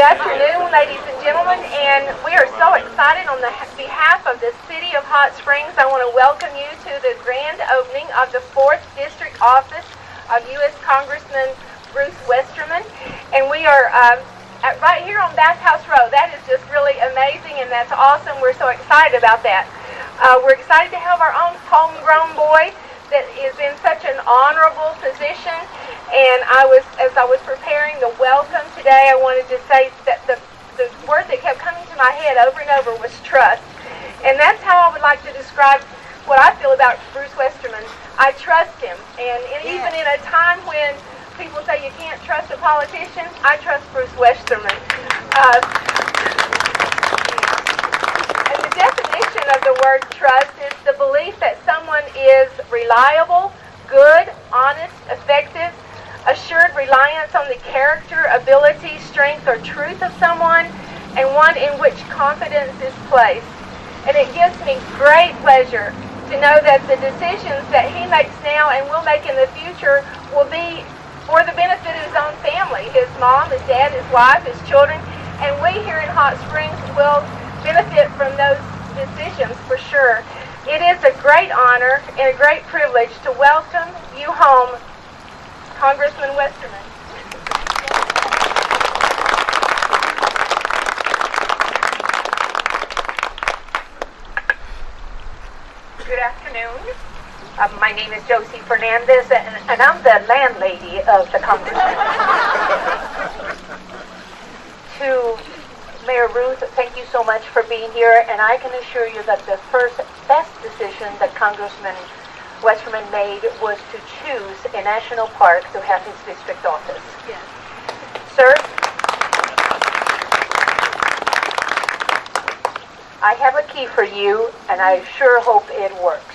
afternoon, ladies and gentlemen, and we are so excited on the behalf of the City of Hot Springs. I want to welcome you to the grand opening of the 4th District Office of U.S. Congressman Bruce Westerman, and we are right here on Bathhouse Road. That is just really amazing, and that's awesome. We're so excited about that. We're excited to have our own homegrown boy that is in such an honorable position. And as I was preparing the welcome today, I wanted to say that the word that kept coming to my head over and over was trust. And that's how I would like to describe what I feel about Bruce Westerman. I trust him. And even in a time when people say you can't trust a politician, I trust Bruce Westerman. And the definition of the word trust is the belief that someone is reliable, good, honest, effective, assured reliance on the character, ability, strength, or truth of someone, and one in which confidence is placed. And it gives me great pleasure to know that the decisions that he makes now and will make in the future will be for the benefit of his own family, his mom, his dad, his wife, his children, and we here in Hot Springs will benefit from those decisions for sure. It is a great honor and a great privilege to welcome you home, Congressman Westerman. Good afternoon. My name is Josie Fernandez, and I'm the landlady of the Congressman. To Mayor Ruth, thank you so much for being here, and I can assure you that the first best decision that Congressman Westerman made was to choose a national park to have his district office. Yes. Sir, I have a key for you, and I sure hope it works.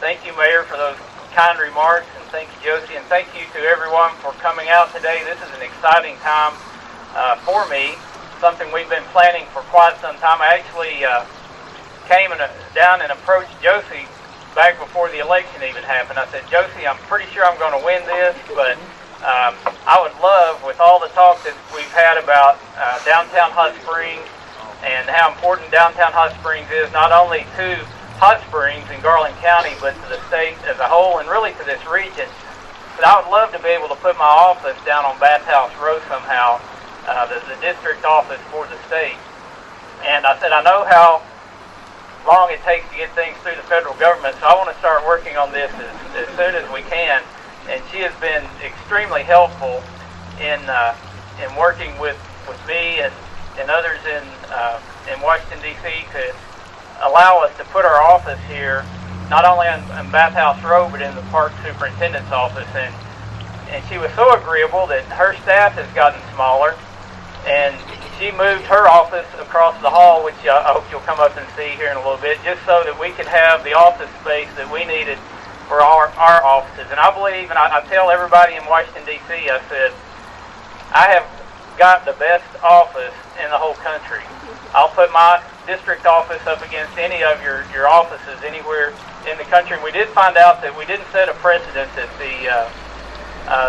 Thank you, Mayor, for those kind remarks, and thank you, Josie, and thank you to everyone for coming out today. This is an exciting time for me, something we've been planning for quite some time. I actually came down and approached Josie back before the election even happened. I said, Josie, I'm pretty sure I'm going to win this, but I would love, with all the talk that we've had about downtown Hot Springs and how important downtown Hot Springs is, not only to Hot Springs in Garland County, but to the state as a whole and really to this region, but I would love to be able to put my office down on Bathhouse Road somehow, the district office for the state. And I said, I know how long it takes to get things through the federal government, so I want to start working on this as soon as we can. And she has been extremely helpful in working with me and others in Washington, D.C. to allow us to put our office here, not only on Bathhouse Road, but in the park superintendent's office. And she was so agreeable that her staff has gotten smaller, and she moved her office across the hall, which I hope you'll come up and see here in a little bit, just so that we could have the office space that we needed for our offices. And I believe, and I tell everybody in Washington, D.C., I said, I have got the best office in the whole country. I'll put my district office up against any of your offices anywhere in the country. And we did find out that we didn't set a precedent that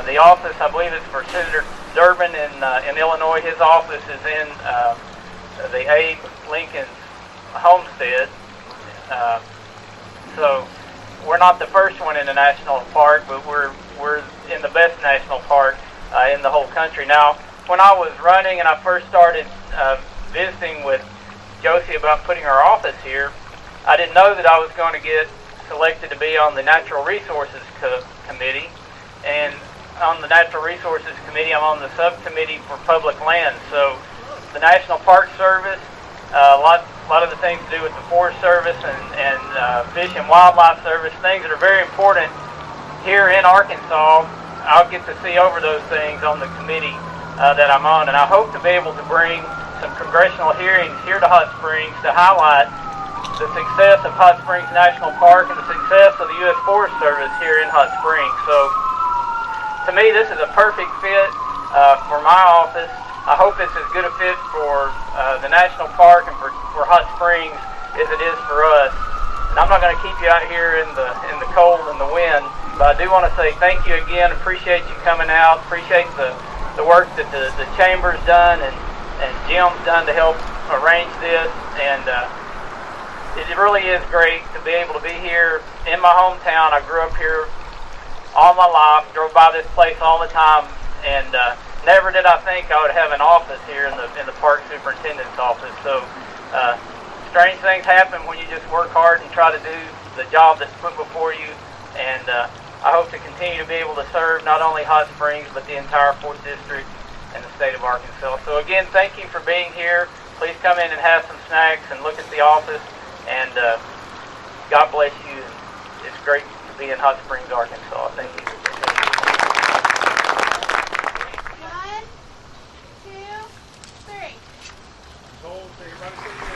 the office, I believe it's for Senator Durbin in Illinois. His office is in the Abe Lincoln homestead. So we're not the first one in the national park, but we're in the best national park in the whole country. Now, when I was running and I first started visiting with Josie about putting our office here, I didn't know that I was going to get selected to be on the Natural Resources Committee. And on the Natural Resources Committee, I'm on the subcommittee for public land. So the National Park Service, a lot of the things to do with the Forest Service and Fish and Wildlife Service, things that are very important here in Arkansas, I'll get to see over those things on the committee that I'm on. And I hope to be able to bring some congressional hearings here to Hot Springs to highlight the success of Hot Springs National Park and the success of the U.S. Forest Service here in Hot Springs. So to me, this is a perfect fit for my office. I hope it's as good a fit for the National Park and for Hot Springs as it is for us. And I'm not going to keep you out here in the cold and the wind, but I do want to say thank you again. Appreciate you coming out. Appreciate the work that the Chamber's done and Jim's done to help arrange this. And it really is great to be able to be here in my hometown. I grew up here all my life, drove by this place all the time, and never did I think I would have an office here in the park superintendent's office. So strange things happen when you just work hard and try to do the job that's put before you. And I hope to continue to be able to serve not only Hot Springs, but the entire 4th District and the state of Arkansas. So again, thank you for being here. Please come in and have some snacks and look at the office. And God bless you. It's great to be in Hot Springs, Arkansas. Thank you. 1, 2, 3. Hold, everybody sit down.